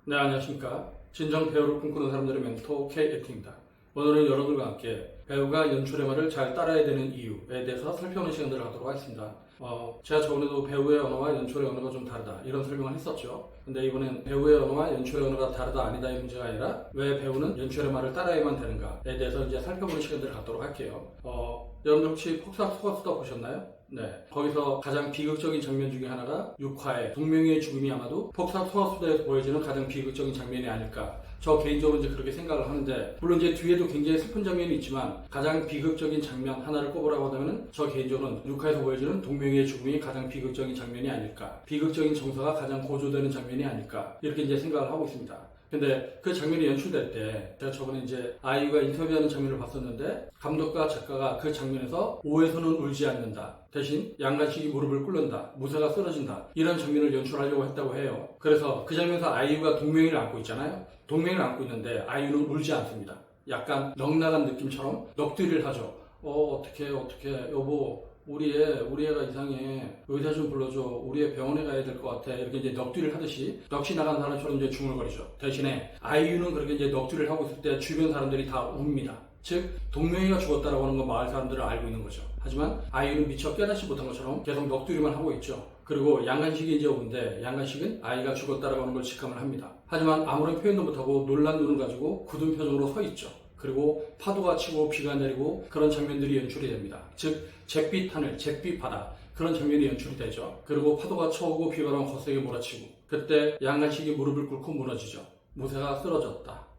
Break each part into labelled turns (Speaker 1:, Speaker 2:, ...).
Speaker 1: 네, 안녕하십니까. 진정 배우를 꿈꾸는 사람들의 멘토 K에트입니다. 오늘은 여러분과 함께 배우가 연출의 말을 잘 따라야 되는 이유에 대해서 살펴보는 시간들을 갖도록 하겠습니다. 제가 저번에도 배우의 언어와 연출의 언어가 좀 다르다 이런 설명을 했었죠. 근데 이번엔 배우의 언어와 연출의 언어가 다르다 아니다의 문제가 아니라 왜 배우는 연출의 말을 따라야만 되는가에 대해서 이제 살펴보는 시간들을 갖도록 할게요. 여러분들 혹시 폭삭 속았수다 보셨나요? 네. 거기서 가장 비극적인 장면 중에 하나가 6화의 동명이의 죽음이 아마도 폭삭 속았수다에서 보여지는 가장 비극적인 장면이 아닐까. 저 개인적으로 이제 그렇게 생각을 하는데, 물론 이제 뒤에도 굉장히 슬픈 장면이 있지만 가장 비극적인 장면 하나를 꼽으라고 하면은 저 개인적으로는 6화에서 보여지는 동명이의 죽음이 가장 비극적인 장면이 아닐까. 비극적인 정서가 가장 고조되는 장면이 아닐까. 이렇게 이제 생각을 하고 있습니다. 근데 그 장면이 연출될 때 제가 저번에 이제 아이유가 인터뷰하는 장면을 봤었는데 감독과 작가가 그 장면에서 오해서는 울지 않는다. 대신 양간식이 무릎을 꿇는다. 무쇠가 쓰러진다. 이런 장면을 연출하려고 했다고 해요. 그래서 그 장면에서 아이유가 동명이를 안고 있잖아요. 동명이를 안고 있는데 아이유는 울지 않습니다. 약간 넉나간 느낌처럼 넋두리를 하죠. 어떻게 여보 우리 애가 이상해. 의사 좀 불러줘. 우리 애 병원에 가야 될 것 같아. 이렇게 이제 넋두리를 하듯이 넋이 나간 사람처럼 이제 중얼거리죠. 대신에 아이유는 그렇게 이제 넋두리를 하고 있을 때 주변 사람들이 다 웁니다. 즉 동명이가 죽었다라고 하는 건 마을 사람들은 알고 있는 거죠. 하지만 아이유는 미처 깨닫지 못한 것처럼 계속 넋두리만 하고 있죠. 그리고 양간식이 이제 오는데 양간식은 아이가 죽었다라고 하는 걸 직감을 합니다. 하지만 아무런 표현도 못하고 놀란 눈을 가지고 굳은 표정으로 서 있죠. 그리고 파도가 치고 비가 내리고 그런 장면들이 연출이 됩니다. 즉 잿빛 하늘, 잿빛 바다 그런 장면이 연출이 되죠. 그리고 파도가 쳐오고 비바람 거세게 몰아치고 그때 양간식이 무릎을 꿇고 무너지죠. 무쇠가 쓰러졌다.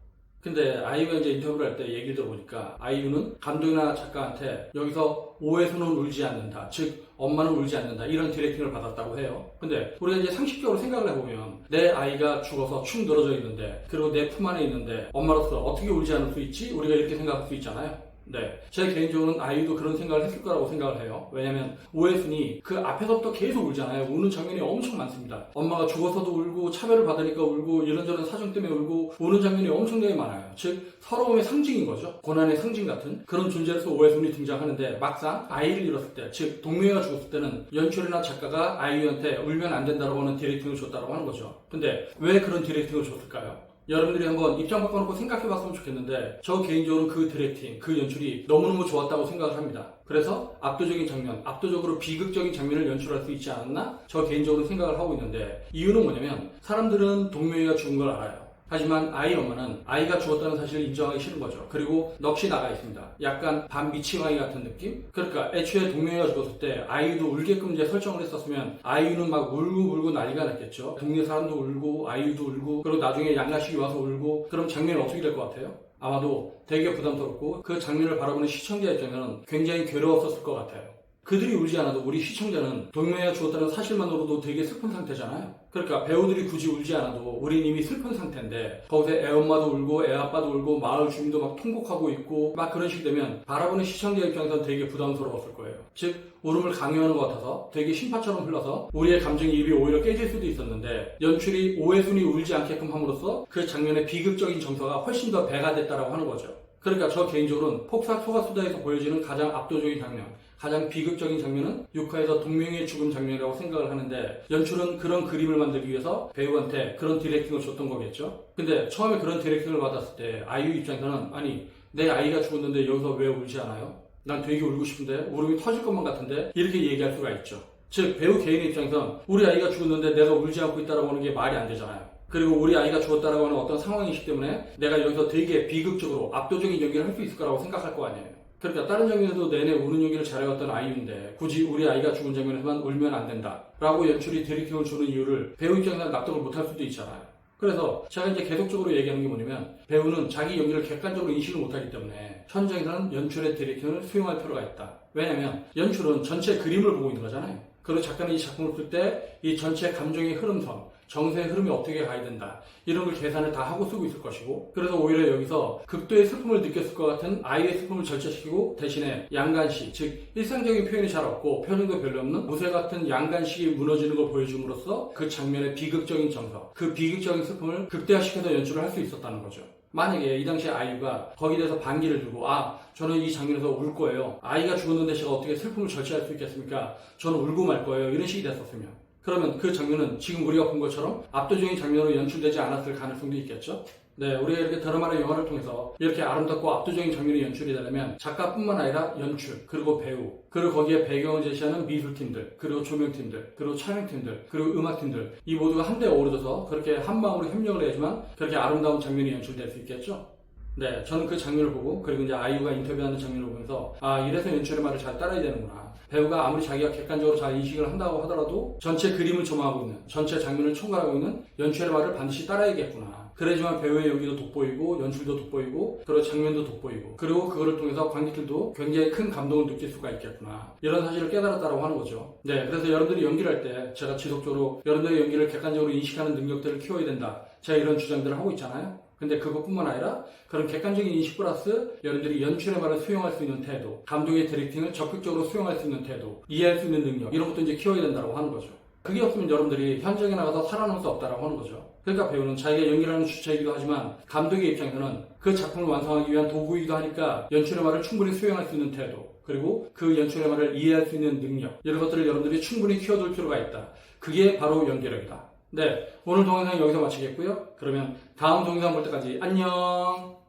Speaker 1: 근데 아이유가 이제 인터뷰를 할 때 얘기를 들어보니까 아이유는 감독이나 작가한테 여기서 오해서는 울지 않는다. 즉 엄마는 울지 않는다. 이런 디렉팅을 받았다고 해요. 근데 우리가 이제 상식적으로 생각을 해보면 내 아이가 죽어서 축 늘어져 있는데 그리고 내 품 안에 있는데 엄마로서 어떻게 울지 않을 수 있지? 우리가 이렇게 생각할 수 있잖아요. 네, 제 개인적으로는 아이유도 그런 생각을 했을 거라고 생각을 해요. 왜냐면 오해순이 그 앞에서부터 계속 울잖아요. 우는 장면이 엄청 많습니다. 엄마가 죽어서도 울고 차별을 받으니까 울고 이런저런 사정 때문에 울고 우는 장면이 엄청나게 많아요. 즉 서러움의 상징인 거죠. 고난의 상징 같은 그런 존재로서 오해순이 등장하는데 막상 아이를 잃었을 때, 즉 동명이가 죽었을 때는 연출이나 작가가 아이유한테 울면 안 된다고 하는 디렉팅을 줬다고 하는 거죠. 근데 왜 그런 디렉팅을 줬을까요? 여러분들이 한번 입장 바꿔놓고 생각해봤으면 좋겠는데 저 개인적으로 그 디렉팅, 그 연출이 너무너무 좋았다고 생각을 합니다. 그래서 압도적인 장면, 압도적으로 비극적인 장면을 연출할 수 있지 않았나? 저 개인적으로 생각을 하고 있는데 이유는 뭐냐면 사람들은 동명이가 죽은 걸 알아요. 하지만 아이 엄마는 아이가 죽었다는 사실을 인정하기 싫은 거죠. 그리고 넋이 나가 있습니다. 약간 반미치광이 같은 느낌? 그러니까 애초에 동명이가 죽었을 때 아이유도 울게끔 이제 설정을 했었으면 아이유는 막 울고 난리가 났겠죠. 동네 사람도 울고 아이유도 울고 그리고 나중에 양가식이 와서 울고 그럼 장면이 어떻게 될 것 같아요? 아마도 되게 부담스럽고 그 장면을 바라보는 시청자 입장에는 굉장히 괴로웠었을 것 같아요. 그들이 울지 않아도 우리 시청자는 동명이가 죽었다는 사실만으로도 되게 슬픈 상태잖아요. 그러니까 배우들이 굳이 울지 않아도 우린 이미 슬픈 상태인데 거기서 애엄마도 울고 애아빠도 울고 마을 주민도 막 통곡하고 있고 막 그런 식이 되면 바라보는 시청자 입장에서는 되게 부담스러웠을 거예요. 즉 울음을 강요하는 것 같아서 되게 심파처럼 흘러서 우리의 감정이입이 오히려 깨질 수도 있었는데 연출이 오해순이 울지 않게끔 함으로써 그 장면의 비극적인 정서가 훨씬 더 배가 됐다라고 하는 거죠. 그러니까 저 개인적으로는 폭삭 속았수다에서 보여지는 가장 압도적인 장면, 가장 비극적인 장면은 6화에서 동명이의 죽음 장면이라고 생각을 하는데 연출은 그런 그림을 만들기 위해서 배우한테 그런 디렉팅을 줬던 거겠죠. 근데 처음에 그런 디렉팅을 받았을 때 아이유 입장에서는 아니 내 아이가 죽었는데 여기서 왜 울지 않아요? 난 되게 울고 싶은데 울음이 터질 것만 같은데 이렇게 얘기할 수가 있죠. 즉 배우 개인의 입장에서는 우리 아이가 죽었는데 내가 울지 않고 있다고 하는 게 말이 안 되잖아요. 그리고 우리 아이가 죽었다라고 하는 어떤 상황이기 때문에 내가 여기서 되게 비극적으로 압도적인 연기를 할 수 있을 거라고 생각할 거 아니에요. 그러니까 다른 장면에도 내내 우는 연기를 잘해왔던 아이유인데 굳이 우리 아이가 죽은 장면에만 울면 안 된다 라고 연출이 디렉팅을 주는 이유를 배우 입장에서 납득을 못할 수도 있잖아요. 그래서 제가 이제 계속적으로 얘기하는 게 뭐냐면 배우는 자기 연기를 객관적으로 인식을 못하기 때문에 현장에서는 연출의 디렉팅을 수용할 필요가 있다. 왜냐면 연출은 전체 그림을 보고 있는 거잖아요. 그리고 작가는 이 작품을 쓸 때 이 전체 감정의 흐름선, 정서의 흐름이 어떻게 가야 된다. 이런 걸 계산을 다 하고 쓰고 있을 것이고 그래서 오히려 여기서 극도의 슬픔을 느꼈을 것 같은 아이의 슬픔을 절제시키고 대신에 양간식, 즉 일상적인 표현이 잘 없고 표정도 별로 없는 무쇠 같은 양간식이 무너지는 걸 보여줌으로써 그 장면의 비극적인 정서, 그 비극적인 슬픔을 극대화시켜서 연출을 할 수 있었다는 거죠. 만약에 이 당시에 아이유가 거기에 대해서 반기를 들고 저는 이 장면에서 울 거예요. 아이가 죽었는데 제가 어떻게 슬픔을 절제할 수 있겠습니까? 저는 울고 말 거예요. 이런 식이 됐었으면 그러면 그 장면은 지금 우리가 본 것처럼 압도적인 장면으로 연출되지 않았을 가능성도 있겠죠? 네, 우리가 이렇게 드라마나 영화를 통해서 이렇게 아름답고 압도적인 장면이 연출이 되려면 작가뿐만 아니라 연출, 그리고 배우, 그리고 거기에 배경을 제시하는 미술팀들, 그리고 조명팀들, 그리고 촬영팀들, 그리고 음악팀들 이 모두가 한데 어우러져서 그렇게 한 마음으로 협력을 해야지만 그렇게 아름다운 장면이 연출될 수 있겠죠? 네, 저는 그 장면을 보고 그리고 이제 아이유가 인터뷰하는 장면을 보면서 이래서 연출의 말을 잘 따라야 되는구나. 배우가 아무리 자기가 객관적으로 잘 인식을 한다고 하더라도 전체 그림을 조망하고 있는, 전체 장면을 총괄하고 있는 연출의 말을 반드시 따라야겠구나. 그래야지만 배우의 연기도 돋보이고 연출도 돋보이고 그리고 장면도 돋보이고 그리고 그거를 통해서 관객들도 굉장히 큰 감동을 느낄 수가 있겠구나. 이런 사실을 깨달았다고 하는 거죠. 네, 그래서 여러분들이 연기를 할 때 제가 지속적으로 여러분들의 연기를 객관적으로 인식하는 능력들을 키워야 된다. 제가 이런 주장들을 하고 있잖아요. 근데 그것뿐만 아니라 그런 객관적인 인식 플러스 여러분들이 연출의 말을 수용할 수 있는 태도, 감독의 디렉팅을 적극적으로 수용할 수 있는 태도, 이해할 수 있는 능력 이런 것도 이제 키워야 된다고 하는 거죠. 그게 없으면 여러분들이 현장에 나가서 살아남을 수 없다고 하는 거죠. 그러니까 배우는 자기가 연기라는 주체이기도 하지만 감독의 입장에서는 그 작품을 완성하기 위한 도구이기도 하니까 연출의 말을 충분히 수용할 수 있는 태도, 그리고 그 연출의 말을 이해할 수 있는 능력 이런 것들을 여러분들이 충분히 키워둘 필요가 있다. 그게 바로 연기력이다. 네, 오늘 동영상 여기서 마치겠고요. 그러면 다음 동영상 볼 때까지 안녕.